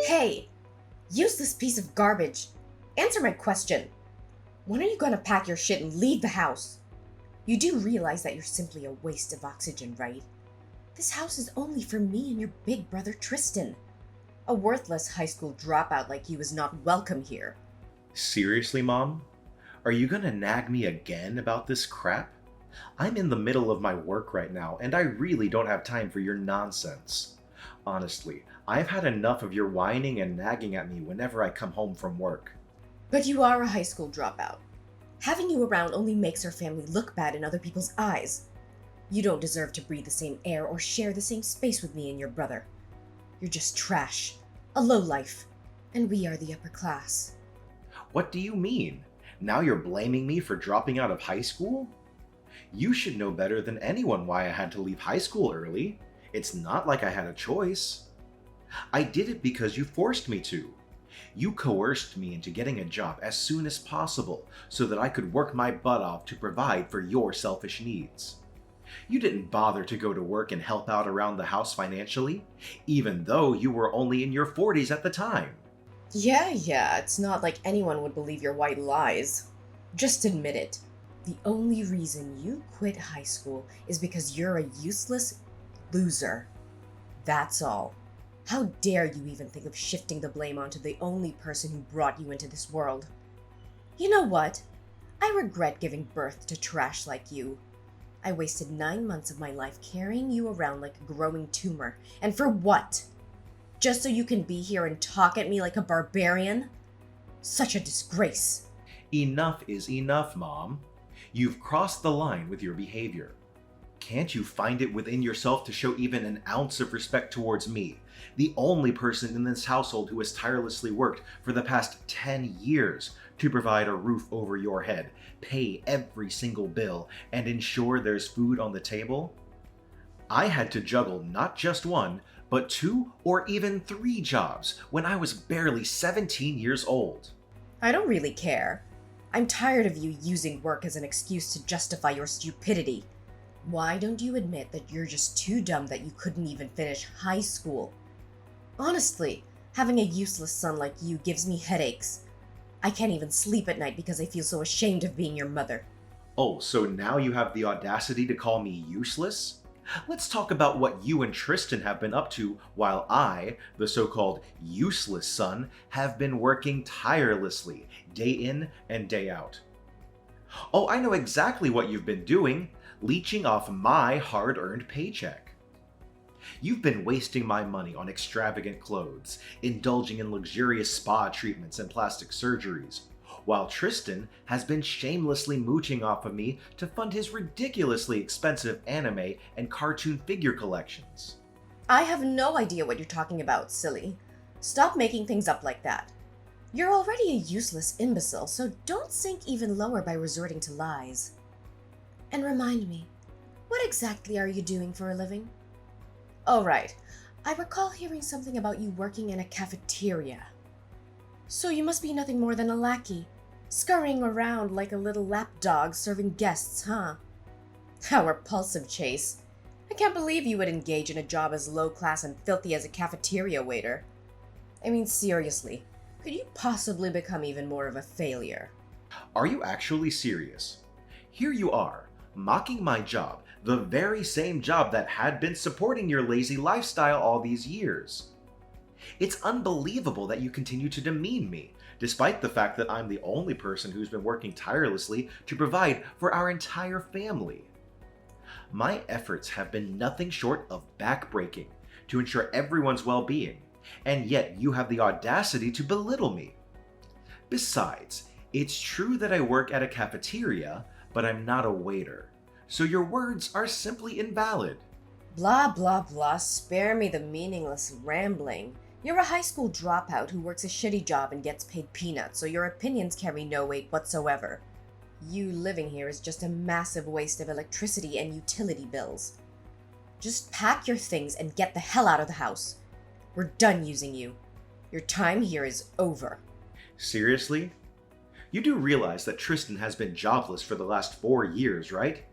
Hey, useless piece of garbage. Answer my question. When are you gonna pack your shit and leave the house? You do realize that you're simply a waste of oxygen, right? This house is only for me and your big brother Tristan. A worthless high school dropout like you is not welcome here. Seriously, Mom? Are you gonna nag me again about this crap? I'm in the middle of my work right now, and I really don't have time for your nonsense. Honestly, I've had enough of your whining and nagging at me whenever I come home from work. But you are a high school dropout. Having you around only makes our family look bad in other people's eyes. You don't deserve to breathe the same air or share the same space with me and your brother. You're just trash, a lowlife, and we are the upper class. What do you mean? Now you're blaming me for dropping out of high school? You should know better than anyone why I had to leave high school early. It's not like I had a choice. I did it because you forced me to. You coerced me into getting a job as soon as possible so that I could work my butt off to provide for your selfish needs. You didn't bother to go to work and help out around the house financially, even though you were only in your 40s at the time. Yeah, it's not like anyone would believe your white lies. Just admit it. The only reason you quit high school is because you're a useless loser. That's all. How dare you even think of shifting the blame onto the only person who brought you into this world? You know what? I regret giving birth to trash like you. I wasted 9 months of my life carrying you around like a growing tumor. And for what? Just so you can be here and talk at me like a barbarian? Such a disgrace. Enough is enough, Mom. You've crossed the line with your behavior. Can't you find it within yourself to show even an ounce of respect towards me, the only person in this household who has tirelessly worked for the past 10 years to provide a roof over your head, pay every single bill, and ensure there's food on the table? I had to juggle not just one, but 2 or even 3 jobs when I was barely 17 years old. I don't really care. I'm tired of you using work as an excuse to justify your stupidity. Why don't you admit that you're just too dumb that you couldn't even finish high school? Honestly, having a useless son like you gives me headaches. I can't even sleep at night because I feel so ashamed of being your mother. Oh, so now you have the audacity to call me useless? Let's talk about what you and Tristan have been up to while I, the so-called useless son, have been working tirelessly, day in and day out. Oh, I know exactly what you've been doing, leeching off my hard-earned paycheck. You've been wasting my money on extravagant clothes, indulging in luxurious spa treatments and plastic surgeries, while Tristan has been shamelessly mooching off of me to fund his ridiculously expensive anime and cartoon figure collections. I have no idea what you're talking about, silly. Stop making things up like that. You're already a useless imbecile, so don't sink even lower by resorting to lies. And remind me, what exactly are you doing for a living? Oh, right. I recall hearing something about you working in a cafeteria. So you must be nothing more than a lackey, scurrying around like a little lapdog serving guests, huh? How repulsive, Chase. I can't believe you would engage in a job as low-class and filthy as a cafeteria waiter. I mean, seriously, could you possibly become even more of a failure? Are you actually serious? Here you are, mocking my job, the very same job that had been supporting your lazy lifestyle all these years. It's unbelievable that you continue to demean me, despite the fact that I'm the only person who's been working tirelessly to provide for our entire family. My efforts have been nothing short of backbreaking to ensure everyone's well-being, and yet you have the audacity to belittle me. Besides, it's true that I work at a cafeteria, but I'm not a waiter, so your words are simply invalid. Blah, blah, blah, spare me the meaningless rambling. You're a high school dropout who works a shitty job and gets paid peanuts, so your opinions carry no weight whatsoever. You living here is just a massive waste of electricity and utility bills. Just pack your things and get the hell out of the house. We're done using you. Your time here is over. Seriously? You do realize that Tristan has been jobless for the last 4 years, right?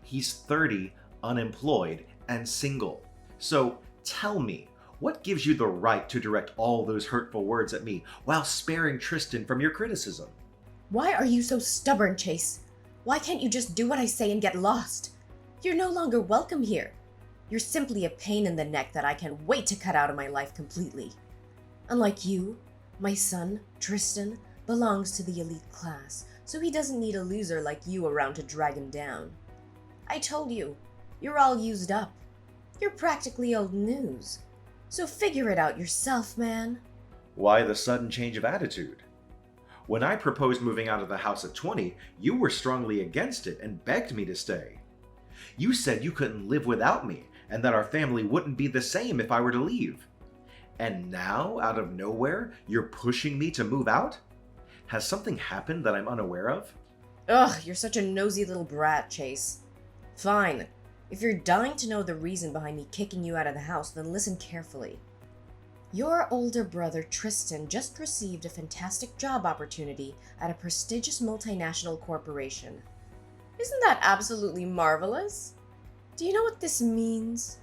He's 30, unemployed, and single. So tell me, What gives you the right to direct all those hurtful words at me while sparing Tristan from your criticism? Why are you so stubborn, Chase? Why can't you just do what I say and get lost? You're no longer welcome here. You're simply a pain in the neck that I can't wait to cut out of my life completely. Unlike you, my son, Tristan, belongs to the elite class, so he doesn't need a loser like you around to drag him down. I told you, you're all used up. You're practically old news. So figure it out yourself, man. Why the sudden change of attitude? When I proposed moving out of the house at 20, you were strongly against it and begged me to stay. You said you couldn't live without me and that our family wouldn't be the same if I were to leave. And now, out of nowhere, you're pushing me to move out? Has something happened that I'm unaware of? Ugh, you're such a nosy little brat, Chase. Fine. If you're dying to know the reason behind me kicking you out of the house, then listen carefully. Your older brother, Tristan, just received a fantastic job opportunity at a prestigious multinational corporation. Isn't that absolutely marvelous? Do you know what this means?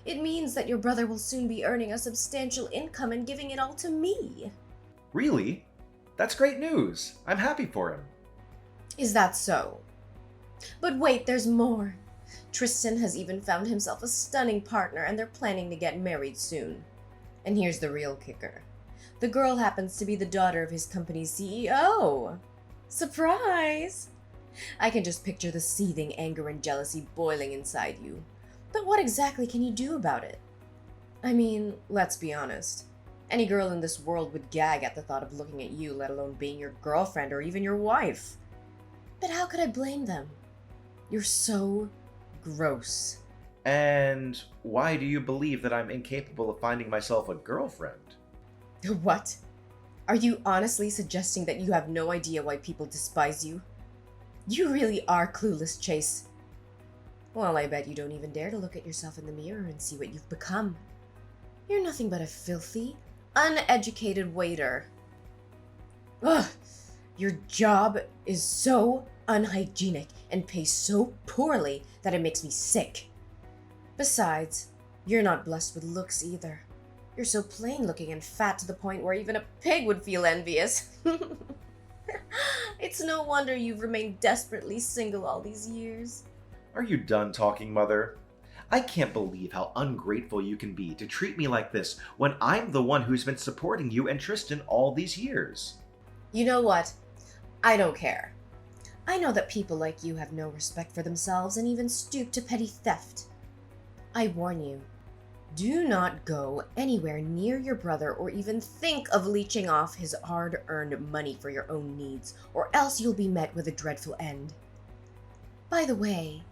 It means that your brother will soon be earning a substantial income and giving it all to me. Really? That's great news. I'm happy for him. Is that so? But wait, there's more. Tristan has even found himself a stunning partner and they're planning to get married soon. And here's the real kicker. The girl happens to be the daughter of his company's CEO. Surprise! I can just picture the seething anger and jealousy boiling inside you. But what exactly can you do about it? I mean, let's be honest. Any girl in this world would gag at the thought of looking at you, let alone being your girlfriend or even your wife. But how could I blame them? You're so gross. And why do you believe that I'm incapable of finding myself a girlfriend? What? Are you honestly suggesting that you have no idea why people despise you? You really are clueless, Chase. Well, I bet you don't even dare to look at yourself in the mirror and see what you've become. You're nothing but a filthy, uneducated waiter. Ugh! Your job is so unhygienic and pays so poorly that it makes me sick. Besides, you're not blessed with looks either. You're so plain looking and fat to the point where even a pig would feel envious. It's no wonder you've remained desperately single all these years. Are you done talking, Mother? I can't believe how ungrateful you can be to treat me like this when I'm the one who's been supporting you and Tristan all these years. You know what? I don't care. I know that people like you have no respect for themselves and even stoop to petty theft. I warn you, do not go anywhere near your brother or even think of leeching off his hard-earned money for your own needs, or else you'll be met with a dreadful end. By the way,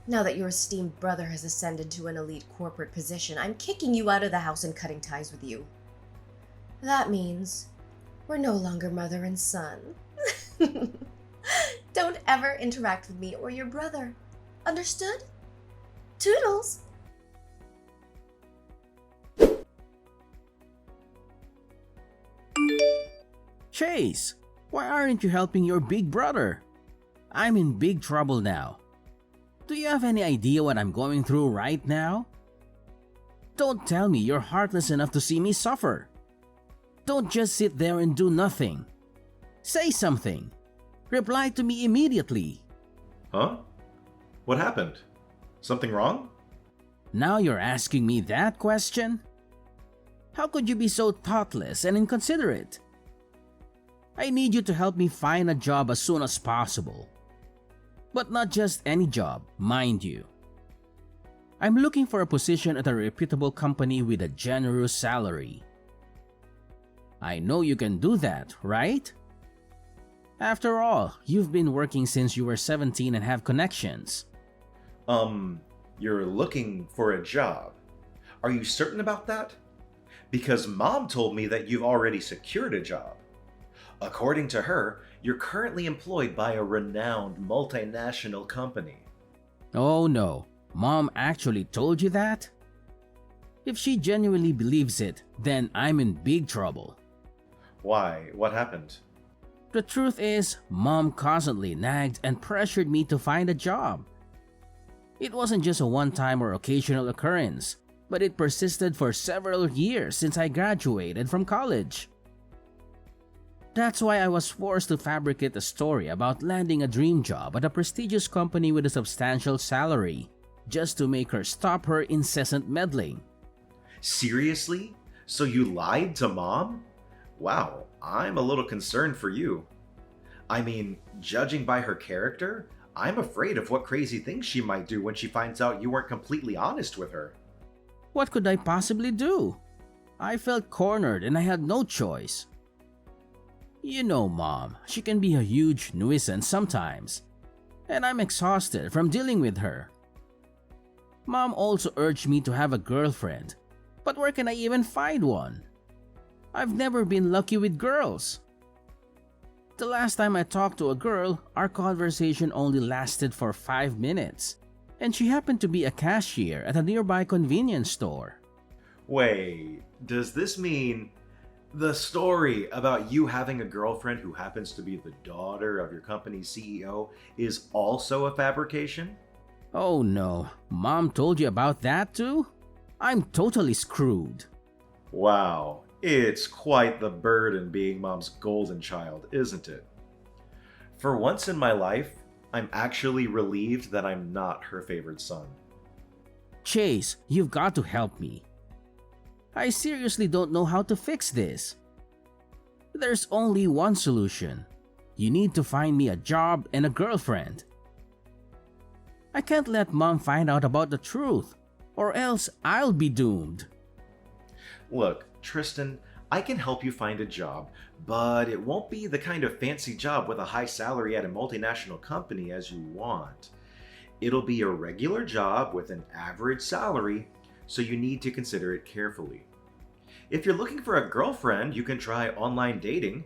now that your esteemed brother has ascended to an elite corporate position, I'm kicking you out of the house and cutting ties with you. That means we're no longer mother and son. Don't ever interact with me or your brother. Understood? Toodles! Chase, why aren't you helping your big brother? I'm in big trouble now. Do you have any idea what I'm going through right now? Don't tell me you're heartless enough to see me suffer. Don't just sit there and do nothing. Say something. Reply to me immediately. Huh? What happened? Something wrong? Now you're asking me that question? How could you be so thoughtless and inconsiderate? I need you to help me find a job as soon as possible. But not just any job, mind you. I'm looking for a position at a reputable company with a generous salary. I know you can do that, right? After all, you've been working since you were 17 and have connections. You're looking for a job. Are you certain about that? Because Mom told me that you've already secured a job. According to her, you're currently employed by a renowned multinational company. Oh no, Mom actually told you that? If she genuinely believes it, then I'm in big trouble. Why? What happened? The truth is, Mom constantly nagged and pressured me to find a job. It wasn't just a one-time or occasional occurrence. but it persisted for several years since I graduated from college. That's why I was forced to fabricate a story about landing a dream job at a prestigious company with a substantial salary, just to make her stop her incessant meddling. Seriously? So you lied to Mom? Wow, I'm a little concerned for you. I mean, judging by her character, I'm afraid of what crazy things she might do when she finds out you weren't completely honest with her. What could I possibly do? I felt cornered and I had no choice. You know, Mom, she can be a huge nuisance sometimes, and I'm exhausted from dealing with her. Mom also urged me to have a girlfriend, but where can I even find one? I've never been lucky with girls. The last time I talked to a girl, our conversation only lasted for 5 minutes, and she happened to be a cashier at a nearby convenience store. Wait, does this mean the story about you having a girlfriend who happens to be the daughter of your company's CEO is also a fabrication? Oh no, Mom told you about that too? I'm totally screwed. Wow, it's quite the burden being Mom's golden child, isn't it? For once in my life, I'm actually relieved that I'm not her favorite son. Chase, you've got to help me. I seriously don't know how to fix this. There's only one solution. You need to find me a job and a girlfriend. I can't let Mom find out about the truth, or else I'll be doomed. Look, Tristan, I can help you find a job, but it won't be the kind of fancy job with a high salary at a multinational company as you want. It'll be a regular job with an average salary, so you need to consider it carefully. If you're looking for a girlfriend, you can try online dating.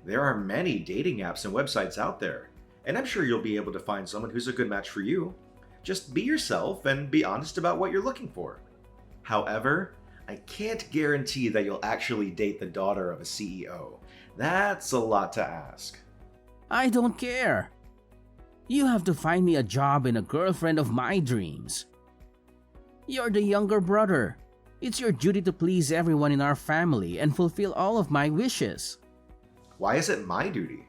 There are many dating apps and websites out there, and I'm sure you'll be able to find someone who's a good match for you. Just be yourself and be honest about what you're looking for. However, I can't guarantee that you'll actually date the daughter of a CEO. That's a lot to ask. I don't care. You have to find me a job and a girlfriend of my dreams. You're the younger brother. It's your duty to please everyone in our family and fulfill all of my wishes. Why is it my duty?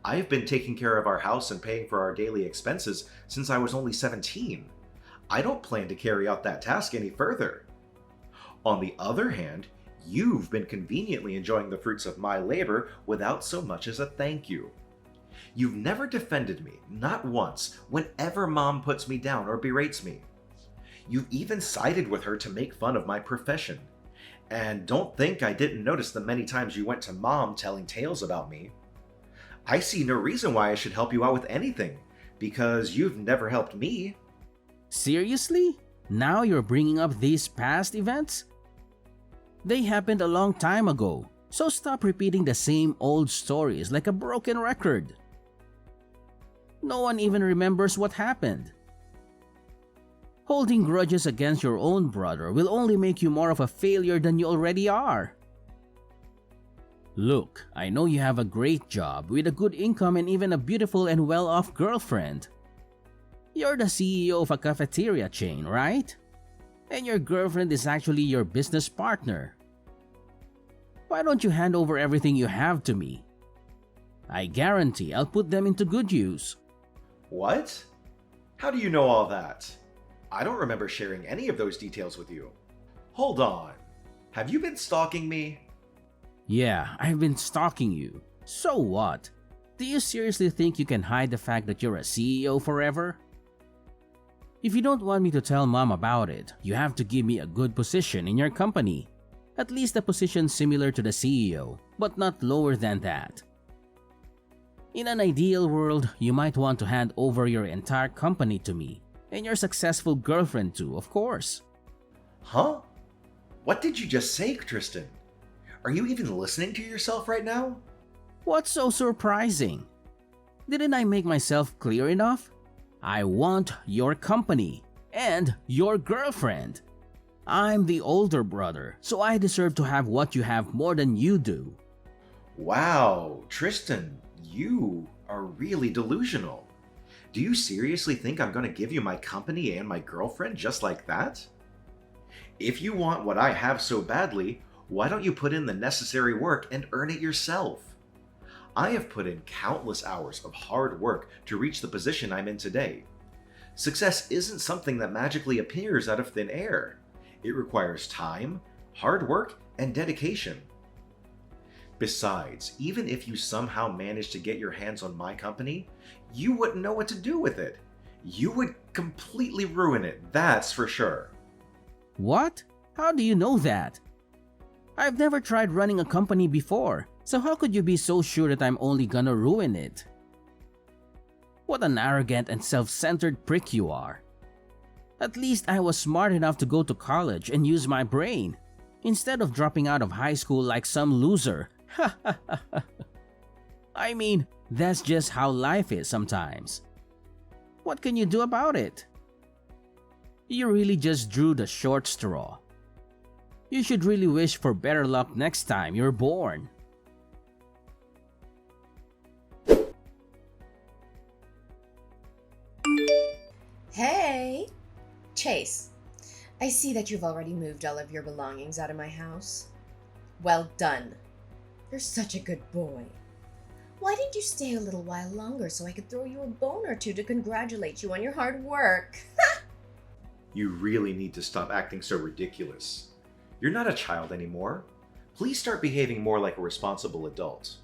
I've been taking care of our house and paying for our daily expenses since I was only 17. I don't plan to carry out that task any further. On the other hand, you've been conveniently enjoying the fruits of my labor without so much as a thank you. You've never defended me, not once, whenever Mom puts me down or berates me. You've even sided with her to make fun of my profession. And don't think I didn't notice the many times you went to Mom telling tales about me. I see no reason why I should help you out with anything, because you've never helped me. Seriously? Now you're bringing up these past events? They happened a long time ago, so stop repeating the same old stories like a broken record. No one even remembers what happened. Holding grudges against your own brother will only make you more of a failure than you already are. Look, I know you have a great job with a good income and even a beautiful and well-off girlfriend. You're the CEO of a cafeteria chain, right? And your girlfriend is actually your business partner. Why don't you hand over everything you have to me? I guarantee I'll put them into good use. What? How do you know all that? I don't remember sharing any of those details with you. Hold on. Have you been stalking me? Yeah, I've been stalking you. So what? Do you seriously think you can hide the fact that you're a CEO forever? If you don't want me to tell Mom about it, you have to give me a good position in your company. At least a position similar to the CEO, but not lower than that. In an ideal world, you might want to hand over your entire company to me, and your successful girlfriend too, of course. Huh? What did you just say, Tristan? Are you even listening to yourself right now? What's so surprising? Didn't I make myself clear enough? I want your company and your girlfriend. I'm the older brother, so I deserve to have what you have more than you do. Wow, Tristan, you are really delusional. Do you seriously think I'm going to give you my company and my girlfriend just like that? If you want what I have so badly, why don't you put in the necessary work and earn it yourself? I have put in countless hours of hard work to reach the position I'm in today. Success isn't something that magically appears out of thin air. It requires time, hard work, and dedication. Besides, even if you somehow managed to get your hands on my company, you wouldn't know what to do with it. You would completely ruin it, that's for sure. What? How do you know that? I've never tried running a company before, so how could you be so sure that I'm only gonna ruin it? What an arrogant and self-centered prick you are. At least I was smart enough to go to college and use my brain, instead of dropping out of high school like some loser. I mean, that's just how life is sometimes. What can you do about it? You really just drew the short straw. You should really wish for better luck next time you're born. Hey! Chase, I see that you've already moved all of your belongings out of my house. Well done. You're such a good boy. Why didn't you stay a little while longer so I could throw you a bone or two to congratulate you on your hard work? You really need to stop acting so ridiculous. You're not a child anymore. Please start behaving more like a responsible adult.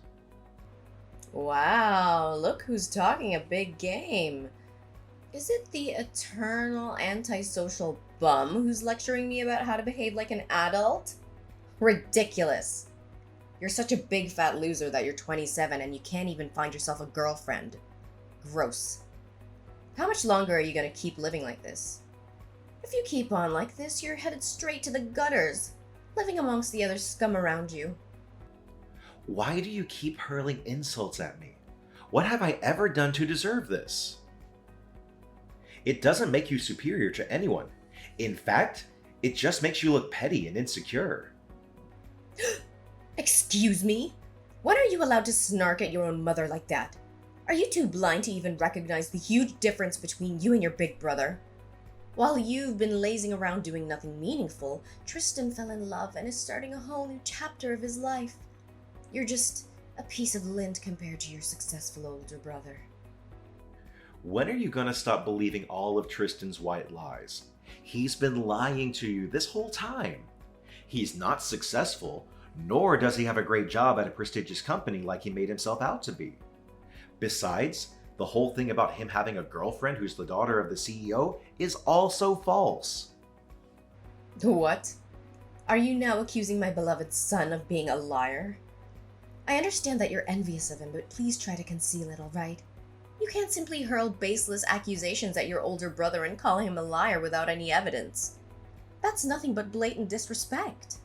Wow, look who's talking a big game. Is it the eternal antisocial bum who's lecturing me about how to behave like an adult? Ridiculous. You're such a big fat loser that you're 27 and you can't even find yourself a girlfriend. Gross. How much longer are you gonna keep living like this? If you keep on like this, you're headed straight to the gutters, living amongst the other scum around you. Why do you keep hurling insults at me? What have I ever done to deserve this? It doesn't make you superior to anyone. In fact, it just makes you look petty and insecure. Excuse me? When are you allowed to snark at your own mother like that? Are you too blind to even recognize the huge difference between you and your big brother? While you've been lazing around doing nothing meaningful, Tristan fell in love and is starting a whole new chapter of his life. You're just a piece of lint compared to your successful older brother. When are you gonna stop believing all of Tristan's white lies? He's been lying to you this whole time. He's not successful, nor does he have a great job at a prestigious company like he made himself out to be. Besides, the whole thing about him having a girlfriend who's the daughter of the CEO is also false. What? Are you now accusing my beloved son of being a liar? I understand that you're envious of him, but please try to conceal it, alright? You can't simply hurl baseless accusations at your older brother and call him a liar without any evidence. That's nothing but blatant disrespect.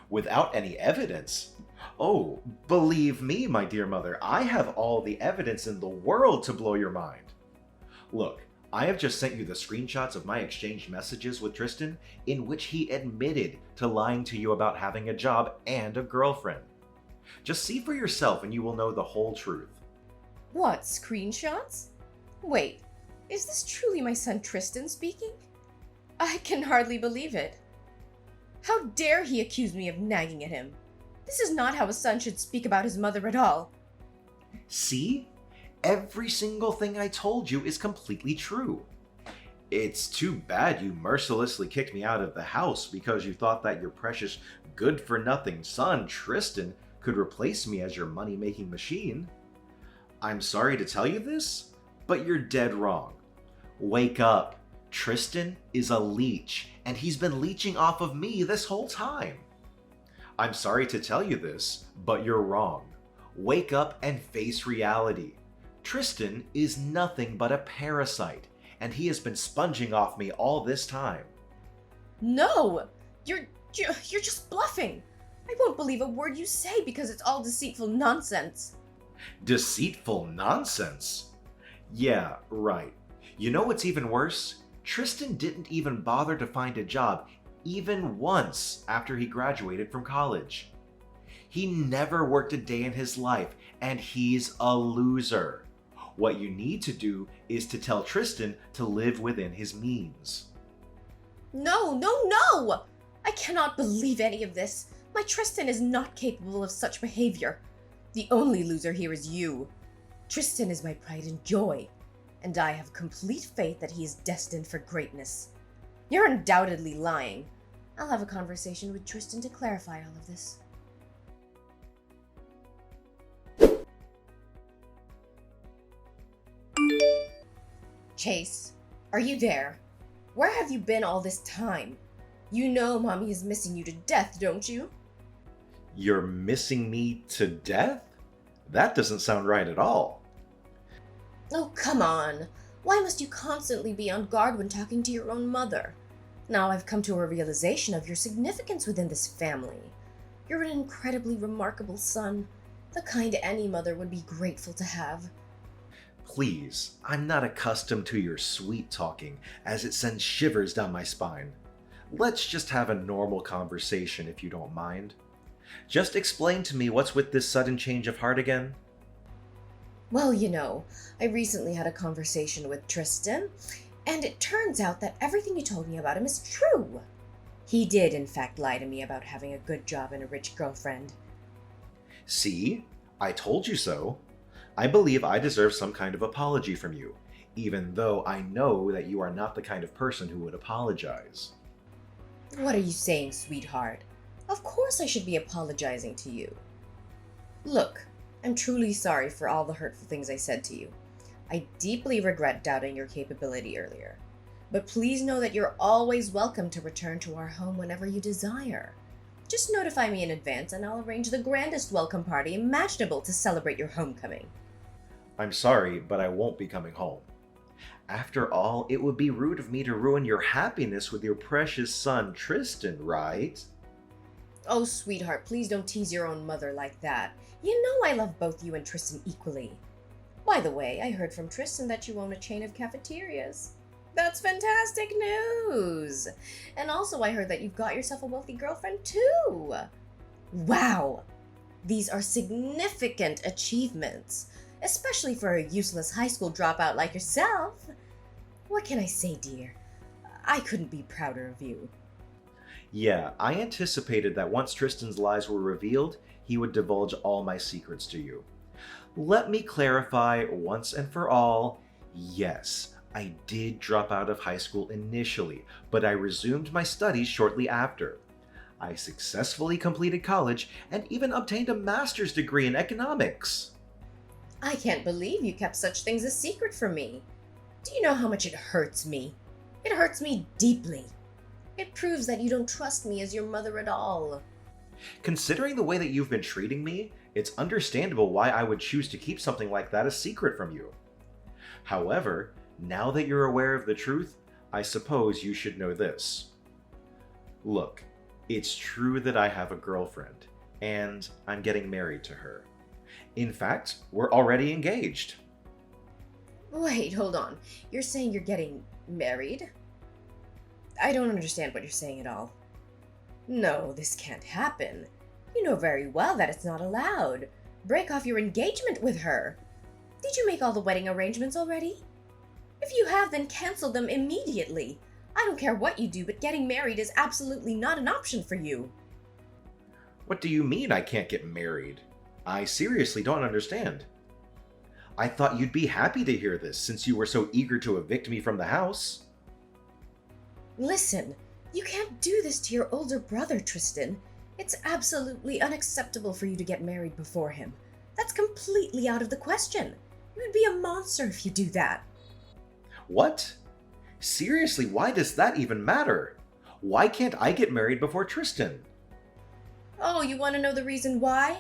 Without any evidence? Oh, believe me, my dear mother, I have all the evidence in the world to blow your mind. Look, I have just sent you the screenshots of my exchanged messages with Tristan in which he admitted to lying to you about having a job and a girlfriend. Just see for yourself and you will know the whole truth. What, screenshots? Wait, is this truly my son Tristan speaking? I can hardly believe it. How dare he accuse me of nagging at him? This is not how a son should speak about his mother at all. See? Every single thing I told you is completely true. It's too bad you mercilessly kicked me out of the house because you thought that your precious good-for-nothing son, Tristan, could replace me as your money-making machine. I'm sorry to tell you this, but you're dead wrong. Wake up. Tristan is a leech, and he's been leeching off of me this whole time. I'm sorry to tell you this, but you're wrong. Wake up and face reality. Tristan is nothing but a parasite, and he has been sponging off me all this time. No! You're just bluffing! I won't believe a word you say because it's all deceitful nonsense. Deceitful nonsense? Yeah, right. You know what's even worse? Tristan didn't even bother to find a job even once after he graduated from college. He never worked a day in his life, and he's a loser. What you need to do is to tell Tristan to live within his means. No, no, no! I cannot believe any of this. My Tristan is not capable of such behavior. The only loser here is you. Tristan is my pride and joy, and I have complete faith that he is destined for greatness. You're undoubtedly lying. I'll have a conversation with Tristan to clarify all of this. Chase, are you there? Where have you been all this time? You know Mommy is missing you to death, don't you? You're missing me to death? That doesn't sound right at all. Oh, come on. Why must you constantly be on guard when talking to your own mother? Now I've come to a realization of your significance within this family. You're an incredibly remarkable son, the kind any mother would be grateful to have. Please, I'm not accustomed to your sweet talking, as it sends shivers down my spine. Let's just have a normal conversation if you don't mind. Just explain to me what's with this sudden change of heart again. Well, I recently had a conversation with Tristan, and it turns out that everything you told me about him is true. He did, in fact, lie to me about having a good job and a rich girlfriend. See? I told you so. I believe I deserve some kind of apology from you, even though I know that you are not the kind of person who would apologize. What are you saying, sweetheart? Of course I should be apologizing to you. Look, I'm truly sorry for all the hurtful things I said to you. I deeply regret doubting your capability earlier. But please know that you're always welcome to return to our home whenever you desire. Just notify me in advance and I'll arrange the grandest welcome party imaginable to celebrate your homecoming. I'm sorry, but I won't be coming home. After all, it would be rude of me to ruin your happiness with your precious son, Tristan, right? Oh, sweetheart, please don't tease your own mother like that. You know I love both you and Tristan equally. By the way, I heard from Tristan that you own a chain of cafeterias. That's fantastic news! And also I heard that you've got yourself a wealthy girlfriend too! Wow! These are significant achievements, especially for a useless high school dropout like yourself. What can I say, dear? I couldn't be prouder of you. Yeah, I anticipated that once Tristan's lies were revealed, he would divulge all my secrets to you. Let me clarify once and for all, yes, I did drop out of high school initially, but I resumed my studies shortly after. I successfully completed college and even obtained a master's degree in economics. I can't believe you kept such things a secret from me. Do you know how much it hurts me? It hurts me deeply. It proves that you don't trust me as your mother at all. Considering the way that you've been treating me, it's understandable why I would choose to keep something like that a secret from you. However, now that you're aware of the truth, I suppose you should know this. Look, it's true that I have a girlfriend, and I'm getting married to her. In fact, we're already engaged. Wait, hold on. You're saying you're getting married? I don't understand what you're saying at all. No, this can't happen. You know very well that it's not allowed. Break off your engagement with her. Did you make all the wedding arrangements already? If you have, then cancel them immediately. I don't care what you do, but getting married is absolutely not an option for you. What do you mean I can't get married? I seriously don't understand. I thought you'd be happy to hear this since you were so eager to evict me from the house. Listen, you can't do this to your older brother, Tristan. It's absolutely unacceptable for you to get married before him. That's completely out of the question. You would be a monster if you do that. What? Seriously, why does that even matter? Why can't I get married before Tristan? Oh, you want to know the reason why?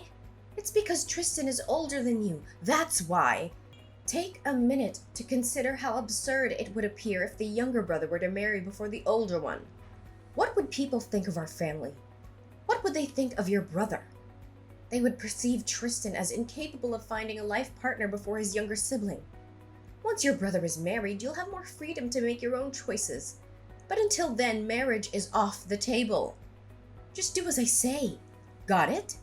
It's because Tristan is older than you. That's why. Take a minute to consider how absurd it would appear if the younger brother were to marry before the older one. What would people think of our family? What would they think of your brother? They would perceive Tristan as incapable of finding a life partner before his younger sibling. Once your brother is married, you'll have more freedom to make your own choices. But until then, marriage is off the table. Just do as I say. Got it?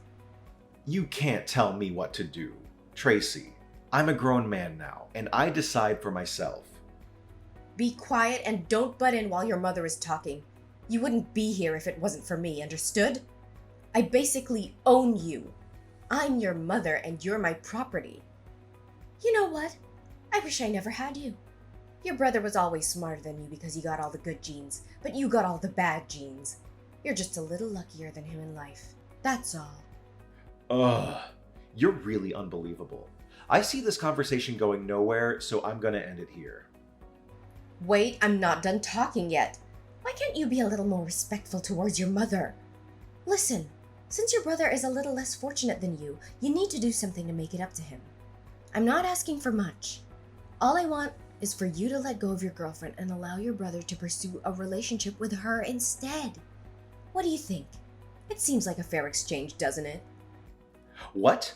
You can't tell me what to do. Tracy, I'm a grown man now, and I decide for myself. Be quiet and don't butt in while your mother is talking. You wouldn't be here if it wasn't for me, understood? I basically own you. I'm your mother and you're my property. You know what? I wish I never had you. Your brother was always smarter than you because he got all the good genes, but you got all the bad genes. You're just a little luckier than him in life. That's all. Ugh, you're really unbelievable. I see this conversation going nowhere, so I'm gonna end it here. Wait, I'm not done talking yet. Why can't you be a little more respectful towards your mother? Listen, since your brother is a little less fortunate than you need to do something to make it up to him. I'm not asking for much. All I want is for you to let go of your girlfriend and allow your brother to pursue a relationship with her instead. What do you think? It seems like a fair exchange, doesn't it? What?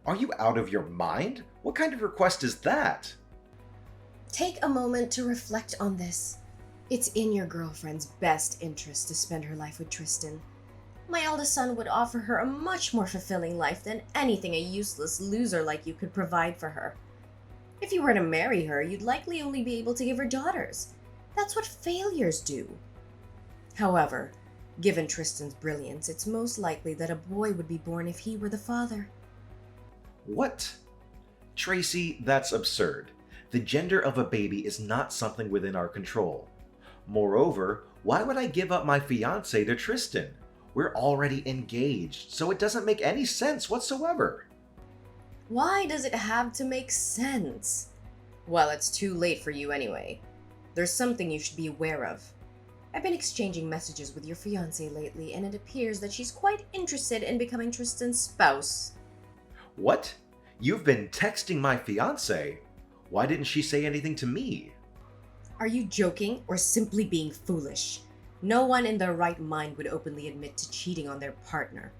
Are you out of your mind? What kind of request is that? Take a moment to reflect on this. It's in your girlfriend's best interest to spend her life with Tristan. My eldest son would offer her a much more fulfilling life than anything a useless loser like you could provide for her. If you were to marry her, you'd likely only be able to give her daughters. That's what failures do. However, given Tristan's brilliance, it's most likely that a boy would be born if he were the father. What? Tracy, that's absurd. The gender of a baby is not something within our control. Moreover, why would I give up my fiancé to Tristan? We're already engaged, so it doesn't make any sense whatsoever. Why does it have to make sense? Well, it's too late for you anyway. There's something you should be aware of. I've been exchanging messages with your fiancé lately, and it appears that she's quite interested in becoming Tristan's spouse. What? You've been texting my fiancé? Why didn't she say anything to me? Are you joking or simply being foolish? No one in their right mind would openly admit to cheating on their partner.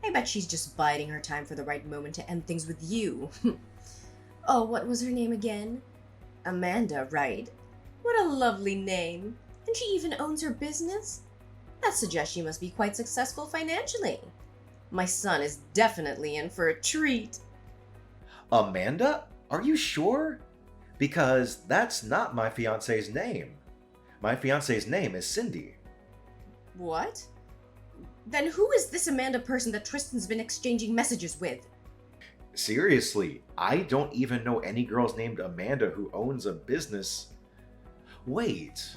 I bet she's just biding her time for the right moment to end things with you. Oh, what was her name again? Amanda, right? What a lovely name. And she even owns her business? That suggests she must be quite successful financially. My son is definitely in for a treat. Amanda? Are you sure? Because that's not my fiancé's name. My fiancé's name is Cindy. What? Then who is this Amanda person that Tristan's been exchanging messages with? Seriously, I don't even know any girls named Amanda who owns a business. Wait,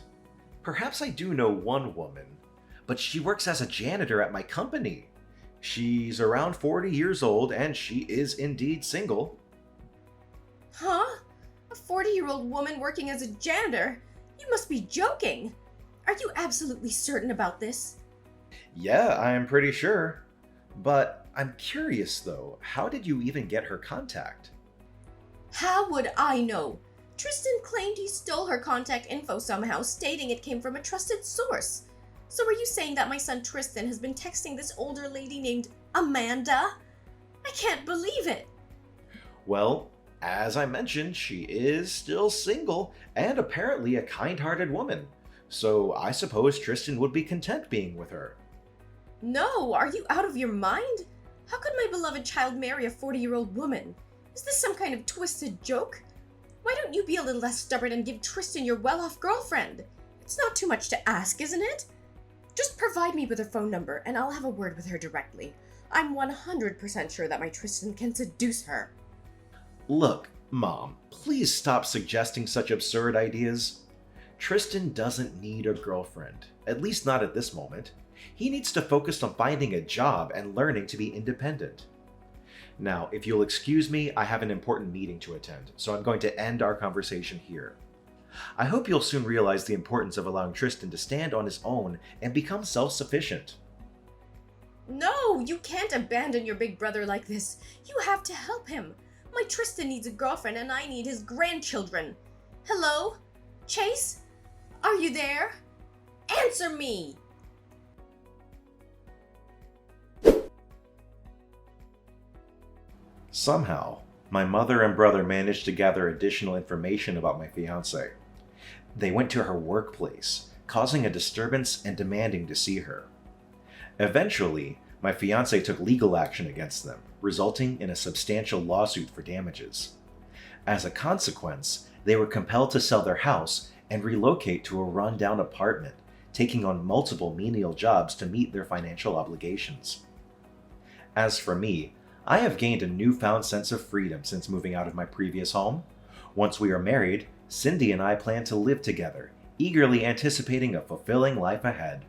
perhaps I do know one woman, but she works as a janitor at my company. She's around 40 years old and she is indeed single. Huh? A 40-year-old woman working as a janitor? You must be joking. Are you absolutely certain about this? Yeah, I'm pretty sure. But I'm curious though, how did you even get her contact? How would I know? Tristan claimed he stole her contact info somehow, stating it came from a trusted source. So are you saying that my son Tristan has been texting this older lady named Amanda? I can't believe it. Well, as I mentioned, she is still single and apparently a kind-hearted woman. So I suppose Tristan would be content being with her. No, are you out of your mind? How could my beloved child marry a 40-year-old woman? Is this some kind of twisted joke? Why don't you be a little less stubborn and give Tristan your well-off girlfriend? It's not too much to ask, isn't it? Just provide me with her phone number and I'll have a word with her directly. I'm 100% sure that my Tristan can seduce her. Look, Mom, please stop suggesting such absurd ideas. Tristan doesn't need a girlfriend, at least not at this moment. He needs to focus on finding a job and learning to be independent. Now, if you'll excuse me, I have an important meeting to attend, so I'm going to end our conversation here. I hope you'll soon realize the importance of allowing Tristan to stand on his own and become self-sufficient. No, you can't abandon your big brother like this. You have to help him. My Tristan needs a girlfriend and I need his grandchildren. Hello? Chase? Are you there? Answer me! Somehow, my mother and brother managed to gather additional information about my fiancé. They went to her workplace, causing a disturbance and demanding to see her. Eventually, my fiancé took legal action against them, resulting in a substantial lawsuit for damages. As a consequence, they were compelled to sell their house and relocate to a rundown apartment, taking on multiple menial jobs to meet their financial obligations. As for me, I have gained a newfound sense of freedom since moving out of my previous home. Once we are married, Cindy and I plan to live together, eagerly anticipating a fulfilling life ahead.